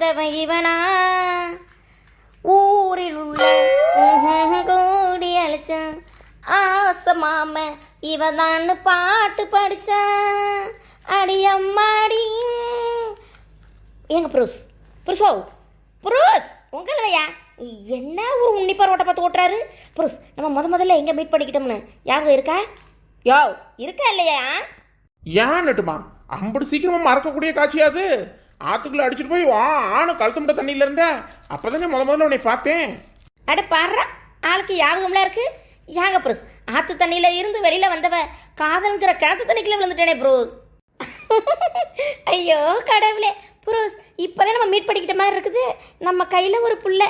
வந்தவன் இவனா, ஊரில் உள்ள கோடி அழிச்சான் ஆசை மாம இவதான்னு பாட்டு படிச்சான். அடியம்மாடி ஏங்க புருஷ் புருஷோ புருஷ் உங்களையா என்ன ஒரு உன்னிப்பார் ஓட்ட பார்த்து ஓட்டுறாரு புருஷ். நம்ம முதல்ல எங்கே மீட் பண்ணிக்கிட்டோம்னு யாங்க இருக்கா? யோ இருக்கா இல்லையா? ஏன் நட்டுமா அம்பது சீக்கிரமா மறக்கக்கூடிய காட்சியாது. ஆத்துக்குள்ள அடிச்சுட்டு போய் ஆன கழுத்து முட்டை தண்ணியில இருந்த அப்பதானே முதல்ல உன்னை பார்த்தேன். அட பாடுறா ஆளுக்கு யாகம்லாம் இருக்கு. யாங்க புருஷ் ஆத்து தண்ணியில இருந்து வெளியில வந்தவ காதல்ங்கிற கிணத்து தண்ணிக்குள்ள விழுந்துட்டேனே புருஷ். ஐயோ கடவுளே புருஷ், இப்போதான் நம்ம மீட் பண்ணிக்கிட்ட மாதிரி இருக்குது. நம்ம கையில் ஒரு புள்ள,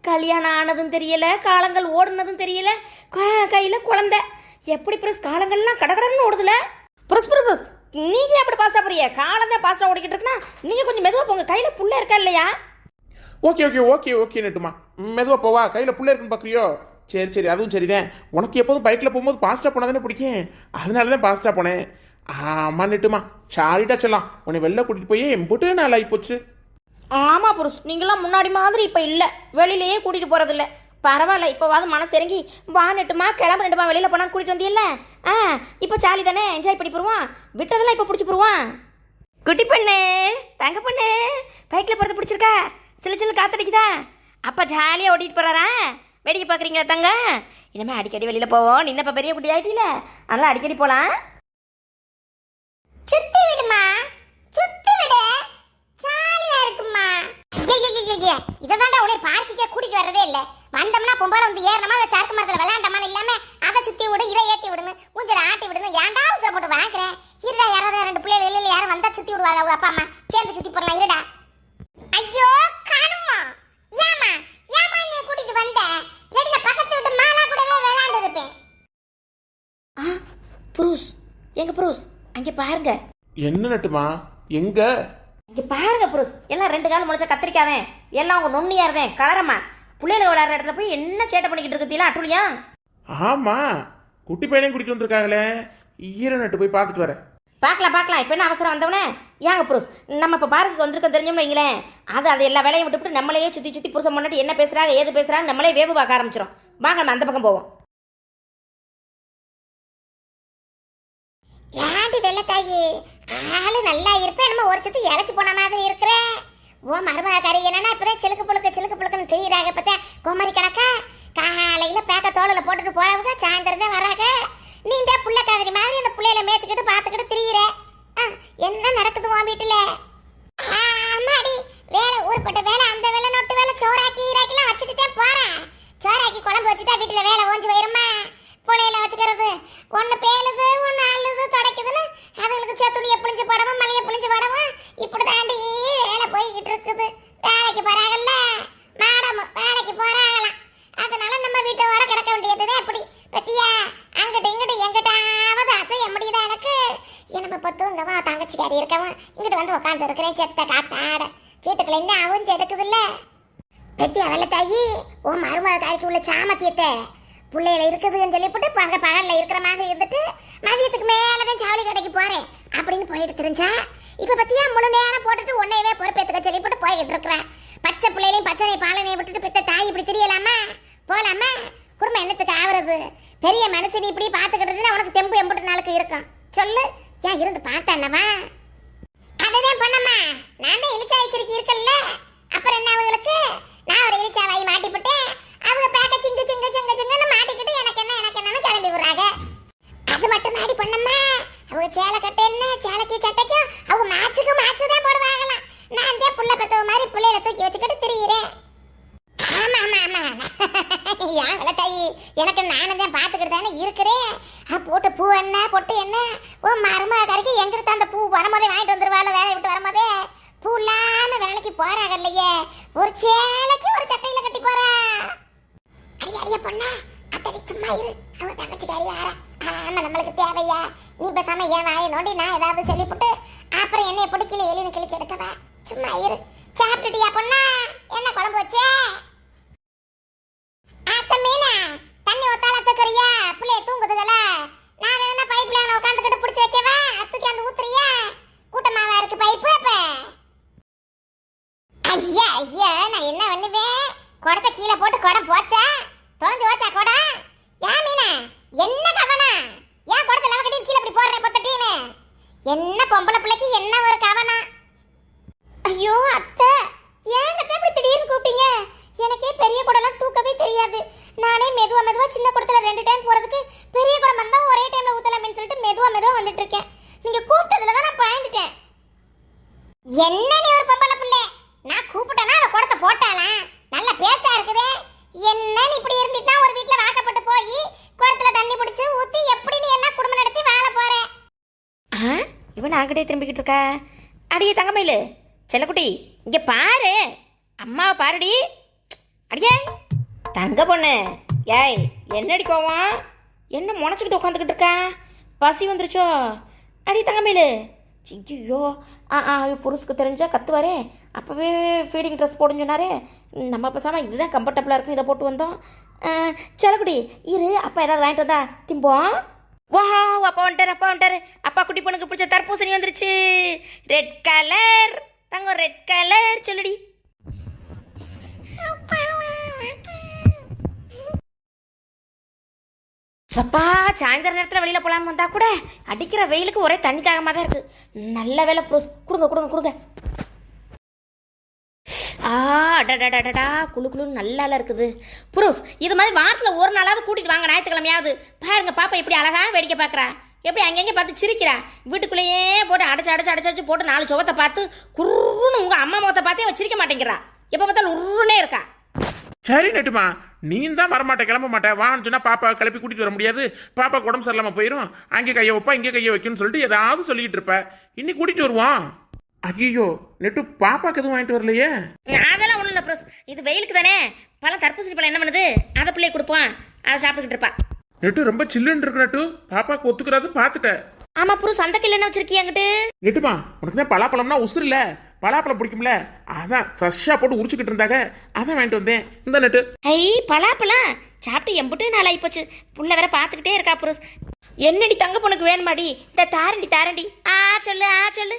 கல்யாணம் ஆனதும் தெரியல, காலங்கள் ஓடுனதும் தெரியல, கையில் குழந்தை. எப்படி புருஷ் காலங்கள்லாம் கடகடன்னு ஓடுதுல புருஷ். புருஷ் நீங்க எப்படி பாஸ்டா போறிய? காலம் தான் பாஸ்டா ஓடிக்கிட்டு இருக்குன்னா நீங்க கொஞ்சம் மெதுவா போங்க. கையில புள்ள இருக்கா இல்லையா? ஓகே ஓகே ஓகே ஓகே நட்டுமா மெதுவா போவா. கையில புள்ள இருக்குன்னு பாக்குறியோ? சரி சரி அதுவும் சரிதான். உனக்கு எப்போதும் பைக்கில் போகும்போது பாஸ்டா போனா தானே பிடிக்கும், அதனால தான் பாஸ்டா போனேன். ஆமா நட்டுமா சாரிட்டா சொல்லலாம். உன்னை வெளில கூட்டிட்டு போய் எம்பிட்டு நாள் ஆகி போச்சு. ஆமா புருஷ், நீங்களாம் முன்னாடி மாதிரி இப்ப இல்ல, வெளியிலேயே கூட்டிட்டு போறது இல்ல. பரவாயில்ல, இப்போவாது மனசு இறங்கி வா நட்டுமா கிளம்ப நட்டுமா வெளியில போனா கூட்டிட்டு வந்தியல்ல. இப்போ சாலி தானே என்ஜாய் பண்ணி போடுவான். விட்டதெல்லாம் இப்போ பிடிச்சி போடுவான். குட்டி பொண்ணு தங்க பொண்ணு பைக்கில் போகிறது பிடிச்சிருக்கா? சில சில காத்தடிக்குதா? அப்பா ஜாலியாக ஓட்டிட்டு போறாரா? வேடிக்கை பார்க்குறீங்களா தங்க? இனிமேல் அடிக்கடி வெளியில் போவோம். நீ இப்போ பெரிய குட்டி ஆகிட்டீல, அதெல்லாம் அடிக்கடி போகலாம். சுத்தி விடுமா, சுத்தி விடு, ஜாலியா இருக்குமா. இததாண்டா உடைய பார்க்கிக்கே கூட்டிட்டு வரதே இல்ல. வந்தோம்னா பொம்பளை வந்து ஏறணுமா, அந்த சாக்கு மரத்துல விளையாண்டமான இல்லாம அதை சுத்தி விடு, இதை ஏத்தி விடுன்னு ஊஞ்சல ஆட்டி விடுன்னு ஏன்டா ஊசல் போட்டு வாங்குறேன். இருடா யாராவது ரெண்டு பிள்ளைகள் இல்ல யாரும் வந்தா சுத்தி விடுவாங்க. அவங்க அப்பா அம்மா சேர்ந்து சுத்தி போடலாம். இருடா. ஐயோ காணுமா, ஏமா ஏமா நீ கூட்டிட்டு வந்த? இல்லடி நான் பக்கத்து விட்டு மாலா கூடவே விளையாண்டு இருப்பேன். புருஷ் எங்க புருஷ் அங்கே பாருங்க. என்ன நட்டுமா எங்க? இங்க பாருங்க புருஷ், எல்லாம் ரெண்டு காலம் முடிச்ச கத்திரிக்காவேன், எல்லாம் உங்க நொண்ணியா இருந்தேன் கலரமா பிள்ளைகளை விளையாடுற இடத்துல போய் என்ன சேட்டை பண்ணிக்கிட்டு இருக்குதீங்களா அட்டுலியா? ஆமா குட்டி பையனையும் கூட்டிட்டு வந்திருக்காங்களே, ஈர நட்டு போய் பார்த்துட்டு வரேன். பார்க்கலாம் பார்க்கலாம், இப்போ என்ன அவசரம் வந்தவனே? ஏங்க புருஷ் நம்ம இப்போ பார்க்கு வந்திருக்க தெரிஞ்சோம்னு வைங்களேன், அது எல்லா வேலையும் விட்டுவிட்டு நம்மளையே சுற்றி சுற்றி புருஷன் முன்னாடி என்ன பேசுறாங்க ஏது பேசுறாங்க நம்மளே வேவு பார்க்க ஆரம்பிச்சிடும். வாங்க நம்ம அந்த பக்கம் போவோம். ஏண்டி வெள்ளத்தாயி ஆளு நல்லா இருப்பேன், நம்ம ஒரு சத்து இழைச்சி போன மாதிரி இருக்கிற. ஓ மருமக கறி என்னன்னா இப்பதான் சிலுக்கு புழுக்குன்னு தெரியுறாங்க. பார்த்தா கோமாரி கணக்கா காலையில பேக்க தோளில் போட்டுட்டு போறவங்க சாயந்தரம் தான் வராங்க. நீ இந்த புள்ள காதரி மாதிரி அந்த புள்ளையில மேய்ச்சிக்கிட்டு பார்த்துக்கிட்டு திரியிற. என்ன நடக்குது உன் வீட்டுல? ஆமாடி வேலை ஊர்பட்ட வேலை, அந்த வேலை நொட்டு வேலை, சோறாக்கி ஈராக்கிலாம் வச்சுட்டு தான் போறேன். சோறாக்கி குழம்பு வச்சுட்டா வீட்டுல வேலை ஓஞ்சு போயிருமா? புள்ளையில வச்சுக்கிறது ஒன்னு பேலுது ஒன்னு அழுது தொடக்குதுன்னு அதுகளுக்கு சேத்துணியை புளிஞ்சு போடவும் மலையை புளிஞ்சு போடவும் இப்படி தாண்டி வேலை போய்கிட்டு இருக்குது. வேலைக்கு போறாங்கல்ல மேடம், வேலைக்கு போறாங்களாம். அதனால நம்ம வீட்டோட கிடக்க வேண்டியதுதான். எப்படி பத்தியா அங்கிட்ட இங்கிட்ட எங்கிட்டாவது அசைய முடியுதா எனக்கு? நம்ம பத்துங்கவா தங்கச்சிக்காரி இருக்கவன் இங்கிட்ட வந்து உட்காந்து இருக்கிறேன் செத்த காத்தாட. வீட்டுக்குள்ள என்ன அவிஞ்சு எடுக்குதுல்ல பத்தியா வெள்ளத்தாயி? ஓ மருமக காய்க்கு உள்ள சாமத்தியத்தை பிள்ளையில இருக்குதுன்னு சொல்லிவிட்டு பகல்ல இருக்கிற மாதிரி இருந்துட்டு மதியத்துக்கு மேலதான் ஜவுளி கடைக்கு போறேன் அப்படின்னு போயிட்டு தெரிஞ்சா இப்ப பத்தியா முழு நேரம் போட்டுட்டு உன்னையவே பொறுப்பேத்துக்க சொல்லிவிட்டு போய்கிட்டு இருக்கிறேன். பச்சை பிள்ளையிலையும் பச்சனை பாலனையும் விட்டுட்டு பெத்த தாய் இப்படி தெரியலாமா? போலாமா? குடும்பம் என்னத்துக்கு ஆகுறது? பெரிய மனுஷன் இப்படி பாத்துக்கிட்டதுன்னா உனக்கு தெம்பு எம்புட்டு நாளுக்கு இருக்கும் சொல்லு. ஏன் இருந்து பார்த்தேன்னவா? அதுதான் பண்ணம்மா, நான் தான் இழிச்சா வச்சிருக்கி இருக்கல்ல. அப்புறம் என்ன அவங்களுக்கு? நான் ஒரு இழிச்சா வாய் மாட்டிப்பட்டேன், அவங்க பேக்க சிங்கு சிங்கு சிங்கு சிங்குன்னு மாட்டிக்கிட்டு எனக்கு என்னன்னு கிளம்பி விடுறாங்க. அது மட்டும் மாடி பண்ணம்மா, அவங்க சேலை கட்ட என்ன சேலைக்கு சட்டைக்கும் அவங்க மேட்சுக்கு மேட்சு தான் போடுவாங்களாம். நான் தான் புள்ள பெத்தவ மாதிரி பிள்ளையில தூக்கி வச்சுக்கிட்டு திரியிறேன். ஆமா ஆமா ஆமா ஏன் வெள்ளத்தாயி எனக்கு நானும் தான் பார்த்துக்கிட்டு தானே இருக்கிறேன். போட்டு பூ என்ன பொட்டு என்ன ஓ மருமக கரைக்கு எங்கிட்ட அந்த பூ வரும்போதே வாங்கிட்டு வந்துருவாள். வேலையை விட்டு வரும்போதே பூ இல்லாம வேலைக்கு போறாங்க இல்லையே, ஒரு சேலைக்கு ஒரு சட்டையில கட்டி போறா. அடியா பொண்ணா அத்தடி சும்மா இரு, அவங்க தங்கச்சிக்காரி வேற. ஆமா நம்மளுக்கு தேவையா? நீ பேசாம ஏன் வாய நோண்டி நான் ஏதாவது சொல்லிவிட்டு அப்புறம் என்னைய பிடிக்கல எலின்னு கிழிச்சு எடுக்கவா? சும்மா இரு. சாப்பிட்டுட்டியா பொண்ணா? என்ன குழம்பு வச்சே? ஆத்த மீனா தண்ணி ஒத்தால தூக்குறியா? பிள்ளைய தூங்குதுல, நான் வேணா பைப்ல உட்காந்துக்கிட்டு பிடிச்சி வைக்கவா? தூக்கி அந்த ஊத்துறியா? கூட்டமாவா இருக்கு பைப்பு. அப்ப ஐயா குடத்தை கீழே போட்டு குடம் போச்சா தொலைஞ்சு போச்சா குடம் ஏன் மீனா என்ன கவனம் ஏன் குடத்தை லவ கட்டி கீழே இப்படி போடுற பொத்தட்டீன்னு என்ன பொம்பளை பிள்ளைக்கு என்ன ஒரு கவனம் ஐயோ அத்தை ஏன் அத்தை இப்படி திடீர்னு கூப்பிட்டீங்க எனக்கே பெரிய குடம்லாம் தூக்கவே தெரியாது நானே மெதுவா சின்ன குடத்துல 2 டைம் போறதுக்கு பெரிய குடம் வந்தா ஒரே டைம்ல ஊத்தலாம்னு சொல்லிட்டு மெதுவா வந்துட்டு இருக்கேன் நீங்க கூப்பிட்டதுல தான் நான் பயந்துட்டேன் என்ன நீ ஒரு பொம்பளை பிள்ளை நான் கூப்பிட்டேனா அவ குடத்தை போட்டாலாம் நல்ல பேச்சா இருக்குதே என்ன நீ இப்படி இருந்திட்டா ஒரு வீட்ல வாக்கப்பட்டு போய் குடத்துல தண்ணி பிடிச்சு ஊத்தி எப்படி நீ எல்லாம் குடும்பம் நடத்தி வாழ போற இவன் அங்கிட்டே திரும்பிக்கிட்டு இருக்கா அடியே தங்கமயிலு செல்லக்குட்டி இங்க பாரு அம்மாவை பாருடி அடியே தங்க பொண்ணு ஏய் என்னடி கோவம் என்ன முனைச்சிக்கிட்டு உட்காந்துக்கிட்டு இருக்கா பசி வந்துருச்சோ அடி தங்கமயிலு ஐயோ புருஷுக்கு தெரிஞ்சா கத்துவாரே அப்போவே ஃபீடிங் ட்ரெஸ் போடுன்னு சொன்னாரே நம்ம பேசாமல் இதுதான் கம்ஃபர்டபுளாக இருக்குன்னு இதை போட்டு வந்தோம் செல்லக்குடி இரு அப்பா ஏதாவது வாங்கிட்டு வந்தா திம்போம் வா அப்பா வந்துட்டாரு அப்பா குட்டி பொண்ணுக்கு பிடிச்ச தர்பூசணி வந்துருச்சு ரெட் கலர் தங்கம் ரெட் கலர் சொல்லுடி சப்பா சாயந்தர நேரத்தில் வெளியில் போகலான்னு வந்தா கூட அடிக்கிற வெயிலுக்கு ஒரே தண்ணி தாகமாக தான் இருக்கு நல்ல வேலை ப்ரோஸ் கொடுங்க அடடடடா குளுன்னு நல்லா இருக்குது புருஷ் இது மாதிரி வாரத்தில் ஒரு நாளாவது கூட்டிட்டு வாங்க ஞாயிற்றுக்கிழமையாவது பாருங்க பாப்பா எப்படி அழகா வேடிக்கை பார்க்குறா எப்படி அங்கங்கே பார்த்து சிரிக்கிறா வீட்டுக்குள்ளேயே போட்டு அடைச்சு போட்டு 4 சுவத்தை பார்த்து குருன்னு உங்கள் அம்மா முகத்தை பார்த்தே அவ சிரிக்க மாட்டேங்கிறா எப்போ பார்த்தாலும் உருன்னே இருக்கா சரி நெட்டுமா நீ தான் வரமாட்டே கிளம்ப மாட்டேன் வான்னு சொன்னா பாப்பா கிளப்பி கூட்டிட்டு வர முடியாது பாப்பா உடம்பு சரியில்லாம போயிடும் அங்கே கையை வைப்பா இங்கே கையை வைக்கணும்னு சொல்லிட்டு ஏதாவது சொல்லிட்டு இருப்ப இன்னி கூட்டிட்டு வருவான் ஐயோ நெட்டு பாப்பாக்கு எதுவும் வாங்கிட்டு வரலையே அதெல்லாம் ஒன்றும் இல்லை ப்ரோஸ் இது வெயிலுக்கு தானே பழம் தர்பூசணி பழம் என்ன பண்ணுது அதை பிள்ளைய கொடுப்போம் அதை சாப்பிட்டுக்கிட்டு இருப்பா நெட்டு ரொம்ப சில்லுன்னு இருக்கு நெட்டு பாப்பாக்கு ஒத்துக்கிறாது பாத்துக்க ஆமா புருஷ் அந்த கிள்ள என்ன வச்சிருக்கியாங்கிட்டு நெட்டுமா உனக்கு தான் பலாப்பழம்னா உசுறு இல்ல பலாப்பழம் பிடிக்கும்ல அதான் ஃப்ரெஷ்ஷா போட்டு உரிச்சுக்கிட்டு இருந்தாங்க அதான் வாங்கிட்டு வந்தேன் இந்த நெட்டு ஐ பலாப்பழம் சாப்பிட்டு எம்பிட்டு நாள் ஆயிப்போச்சு புள்ள வேற பார்த்துக்கிட்டே இருக்கா புருஷ் என்னடி தங்க பொண்ணுக்கு வேணுமாடி இந்த தாரண்டி சொல்லு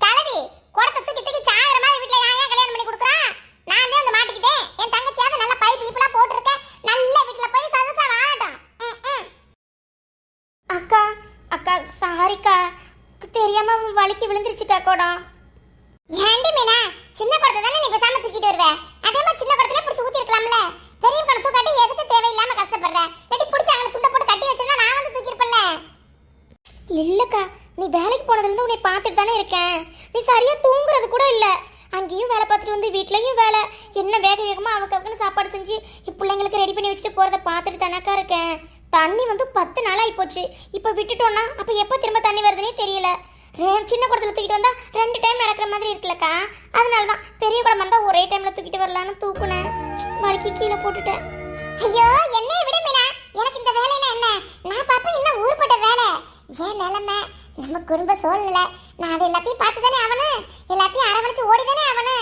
கலவி குடத்தை தூக்கி சாகிற மாதிரி வீட்ல ஏன் கல்யாணம் பண்ணி கொடுக்குறான் நான் தான் வந்து மாட்டிக்கிட்டேன் என் தங்கச்சியாவது நல்ல பைப் ஈப்பெல்லாம் போட்டிருக்கேன் நல்ல வீட்ல போய் சந்தோஷமா வாழட்டும் அக்கா சாரிக்கா தெரியாம வலிக்கு விழுந்துருச்சுக்கா குடம் ஏண்டி மீனா சின்ன குடத்தை தானே நீ பேசாம தூக்கிட்டு வருவ அதே மாதிரி சின்ன குடத்துல பிடிச்சி ஊத்தி இருக்கலாம்ல பெரிய குடம் தூக்காட்டி எதுக்கு தேவையில்லாம கஷ்டப்படுற எடி பிடிச்சி அங்க துண்டை போட்டு கட்டி வச்சிருந்தா நான் வந்து தூக்கிருப்பேன்ல இல்லக்கா நீ வேலைக்கு போனதுலேருந்து உன்னை பார்த்துட்டு தானே இருக்கேன் நீ சரியா தூங்குறது கூட இல்லை அங்கேயும் வேலை பார்த்துட்டு வந்து வீட்லயும் வேலை என்ன வேகமாக அவக்குன்னு சாப்பாடு செஞ்சு பிள்ளைங்களுக்கு ரெடி பண்ணி வச்சுட்டு போகிறத பார்த்துட்டு தானக்கா இருக்கேன் தண்ணி வந்து 10 நாள் ஆகி போச்சு இப்போ விட்டுட்டோன்னா அப்போ எப்போ திரும்ப தண்ணி வருதுன்னே தெரியல சின்ன குடத்துல தூக்கிட்டு வந்தா 2 டைம் நடக்கிற மாதிரி இருக்குல்லக்கா அதனால தான் பெரிய குடம் வந்தா ஒரே டைம்ல தூக்கிட்டு வரலான்னு தூக்குனேன் வலிக்கு கீழே போட்டுட்டேன் ஐயோ என்னைய விட மீனா எனக்கு இந்த வேலையில என்ன நான் பாப்பேன் இன்னும் ஊர்பட்ட வேலை ஏன் நிலைமை நம்ம குடும்ப சூழ்நிலை நான் அதை எல்லாத்தையும் பார்த்து தானே அவனு எல்லாத்தையும் அரவணைச்சு ஓடி தானே அவனு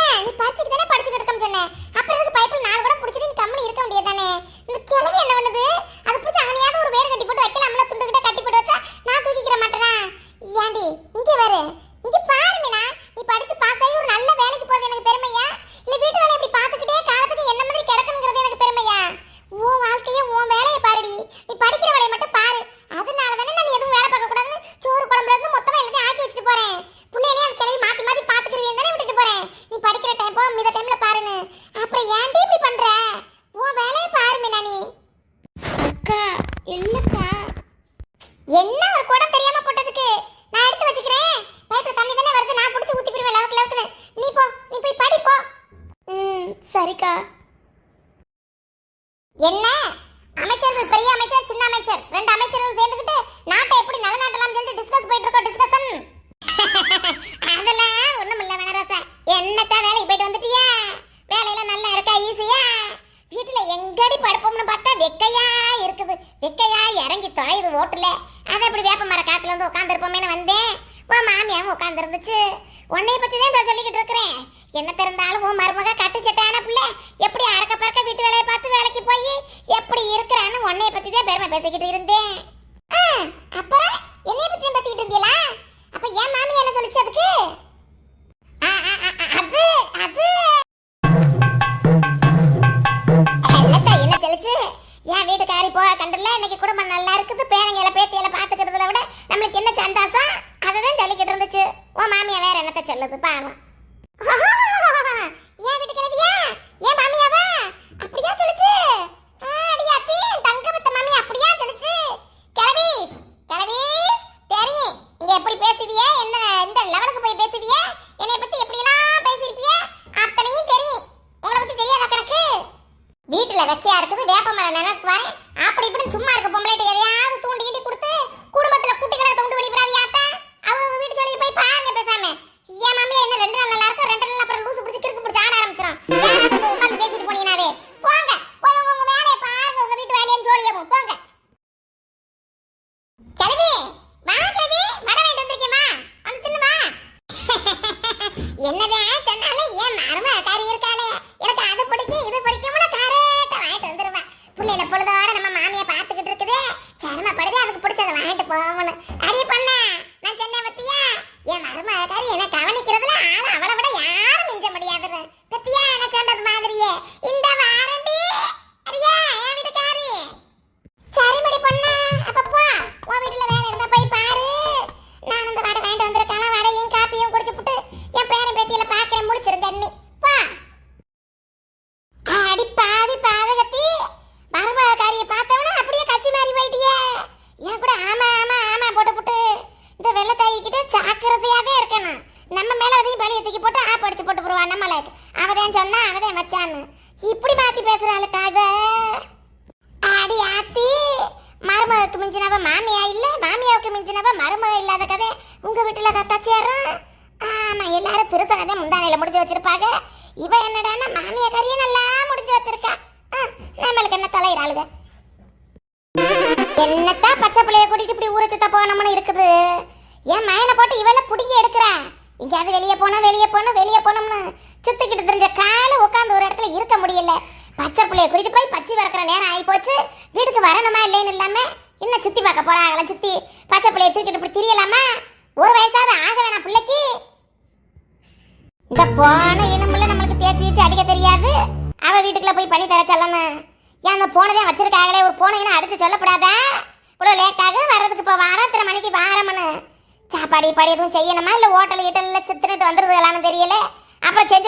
ஏன் நீ படிச்சுட்டு தானே படிச்சுட்டு இருக்கன்னு சொன்னேன் அப்புறம் எதுக்கு பைப்பில் 4 கூட பிடிச்சிட்டு நீ கம்மி இருக்க முடியாது தானே இந்த கிழவி என்ன பண்ணுது அதை பிடிச்சி அவனையாவது ஒரு வேடு கட்டி போட்டு வைக்கலாம்ல துண்டு கிட்ட கட்டி போட்டு வச்சா நான் தூக்கிக்கிற மாட்டேனா ஏண்டி இங்கே வரு இங்க பாரு மீனா நீ படிச்சு பாஸ் ஆகி ஒரு நல்ல வேலைக்கு போறது எனக்கு பெருமையா இல்ல வீட்டு வேலையை இப்படி பார்த்துக்கிட்டே காலத்துக்கு என்ன மாதிரி கிடக்கணுங்கிறது எனக்கு பெருமையா உன் வாழ்க்கையை உன் வேலையை பாருடி நீ படிக்கிற வேலையை மட்டும் பாரு அதனால தானே நான் எதுவும் வேலை பார்க்க கூடாதுன்னு சோறு குழம்புல இருந்து மொத்தமா எல்லாத்தையும் ஆக்கி வச்சுட்டு போறேன் பிள்ளையிலேயே அந்த கிளவி மாத்தி பாத்துக்கிறீங்க தானே விட்டுட்டு போறேன் நீ படிக்கிற டைம் போ மித டைம்ல பாருன்னு அப்புறம் ஏன்டி இப்படி பண்ற உன் வேலையை பாரு மீனா நீ அக்கா இல்லக்கா என்ன ஒரு குடம் தெரியாம போட்டதுக்கு நான் எடுத்து வச்சுக்கிறேன் பைப்ல தண்ணி தானே வருது நான் பிடிச்சி ஊத்தி போடுவேன் லவக்கு நீ போய் படி போ சரிக்கா என்ன அமைச்சர்கள் பெரிய அமைச்சர் சின்ன அமைச்சர் 2 அமைச்சர்கள் சேர்ந்துக்கிட்டு நாட்டை எப்படி நிலநாட்டலாம் சொல்லி டிஸ்கஸ் போயிட்டு இருக்கோம் டிஸ்கஷன் அதெல்லாம் ஒண்ணும் இல்ல வேணராசா என்னத்தான் வேலைக்கு போயிட்டு வந்துட்டியா வேலையில நல்லா இருக்கா ஈஸியா வீட்டுல எங்கடி படுப்போம்னு பார்த்தா வெக்கையா இருக்குது வெக்கையா இறங்கி தொலையுது ஓட்டுல அதை அப்படி வேப்ப மர காத்துல வந்து உட்காந்துருப்போமேனு வந்தேன் உன் மாமியாவும் உட்காந்து இருந்துச்சு உன்னைய பத்தி தான் சொல்லிக்கிட்டு இருக்கிறேன் என்ன தெரிந்தாலும் உன் மருமக கட்டு சட்டான பிள்ளை எப்படி அறக்க பறக்க வீட்டு வேலையை பார்த்து வேலைக்கு போய் எப்படி இருக்கிறான்னு உன்னைய பத்தி தான் பெருமை பேசிக்கிட்டு இருந்தேன் அப்புறம் என்னைய பத்தி தான் பேசிக்கிட்டு இருந்தீங்களா அப்ப என் மாமி என்ன சொல்லிச்சு அதுக்கு அது அது சொல்லுது பாவம். ஏன் வீட்டு கிளவியா? ஏன் மாமியாவா? அப்படியா சொல்லுச்சு? அடியாத்தி தங்க பத்த மாமி அப்படியா சொல்லுச்சு? கிளவி கிளவி தெரியும் இங்க எப்படி பேசுவியே, என்ன இந்த லெவலுக்கு போய் பேசுவியே, என்னை பத்தி எப்படி எல்லாம் பேசிருப்பியே அத்தனையும் தெரியும். உங்களை பத்தி தெரியாத கணக்கு? வீட்டுல வெக்கையா இருக்குது, வேப்ப மரம் நினைக்கு வரேன், அப்படி இப்படி சும்மா இருக்க பொம்பளைட்ட எதையாவது தூண்டி கிண்டி கொடுத்து குடும்பத்துல குட்டிகளை தூண்டு விடிப்படாதியாத்தா. அவங்க வீட்டு சொல்லி போய் பாருங்க பேசாம. ஏன் மாமியா என்ன 2 நாள் நல்லா இருக்கும், 2 நாள் அப்புறம் லூசு பிடிச்சி கிறுக்கு பிடிச்சி ஆட ஆரம்பிச்சிடும். யாராவது உட்காந்து பேசிட்டு போனீங்கனாவே போங்க, போய் உங்க வேலையை பாருங்க, உங்க வீட்டு வேலையும் ஜோலியவும் போங்க. கிளவி வா, கிளவி வட வாங்கிட்டு வந்திருக்கேம்மா, வந்து தின்னு வா. என்னதான் சொன்னாலும் ஏன் மருமக காரி இருக்காளே, எனக்கு அது பிடிக்கும் இது பிடிக்கும்னு கரெக்டா வாங்கிட்டு வந்துருவா. பிள்ளைல பொழுதோட நம்ம மாமியை பார்த்துக்கிட்டு இருக்குதே, சிரமப்படுது, அதுக்கு பிடிச்சதை வாங்கிட்டு போகணும். அடி பண்ண நான் சொன்னேன் பத்தியா, என் மருமக காரி என்ன கவனிக்கிறதுல ஆள அவளை விட யாரும் மிஞ்ச முடியாதுன்னு பத்தியா, நான் சொன்னது மாதிரியே இந்த வாரண்டி அடியா என் வீட்டுக்காரி. சரிமடி பொண்ணு, அப்ப போ, உன் வீட்டுல வேலை இருந்தா போய் பாரு. நான் இந்த வடை வாங்கிட்டு வந்திருக்கான வடையும் காப்பியும் குடிச்சுப்புட்டு என் பேரன் பேத்தியில பாக்கிறேன், முடிச்சிருக்க நீ போ. அடி பாவி பாவகத்தி, மருமகாரியை பார்த்தவன அப்படியே கச்சி மாறி போயிட்டியே. ஏன் கூட ஆமா ஆமா ஆமா போட்டு இந்த வெள்ளத்தாயி கிட்ட ஜாக்கிரதையாவே இருக்கணும். நம்ம மேல அதையும் பழிய தூக்கி போட்டு படிச்சு போட்டு போடுவா நம்மளுக்கு. அவதான் சொன்னா அவதான் வச்சான்னு இப்படி மாத்தி பேசுறாளுக்கா இவ. அடி ஆத்தி, மருமகளுக்கு மிஞ்சினவ மாமியா இல்ல, மாமியாவுக்கு மிஞ்சினவ மருமக இல்லாத கதை உங்க வீட்டுல கத்தாச்சேரும். ஆமா, எல்லாரும் பெருசா கதை முந்தானையில முடிஞ்சு வச்சிருப்பாங்க. இவ என்னடான்னா மாமியா கறிய நல்லா முடிஞ்சு வச்சிருக்கா. நம்மளுக்கு என்ன தொலைறாளுக. என்னத்தான் பச்சை பிள்ளைய கூட்டிட்டு இப்படி ஊரை சுத்த போனோம்னு இருக்குது. என் மயனை போட்டு இவள புடிங்கி எடுக்கிறா. எங்கேயாவது வெளியே போனோம்னு சுத்திக்கிட்டு தெரிஞ்ச கால உட்காந்து ஒரு இடத்துல இருக்க முடியல. பச்சை பிள்ளைய கூட்டிட்டு போய் பச்சி வறக்கிற நேரம் ஆகி போச்சு. வீட்டுக்கு வரணுமா இல்லைன்னு இல்லாம இன்னும் சுத்தி பார்க்க போறாங்களா, சுத்தி பச்சை பிள்ளைய தூக்கிட்டு இப்படி திரியலாமா? ஒரு வயசாவது ஆக வேணாம் பிள்ளைக்கு. இந்த போன இனமுள்ள நம்மளுக்கு தேய்ச்சி அடிக்க தெரியாது. அவ வீட்டுக்குள்ள போய் பண்ணி தர சொல்லணும். ஏன் அந்த போனதே வச்சிருக்காங்களே, ஒரு போன இனம் அடிச்சு சொல்லப்படாதா? இவ்வளோ லேட்டாக வர்றதுக்கு இப்போ வாரத்திர மணிக்கு வாரமனு சாப்பாடு பாடி எதுவும் செய்யணுமா, இல்லை ஹோட்டல் கிட்டல சித்துட்டு வந்துருதுலான்னு தெரியல. அப்புறம் செஞ்சு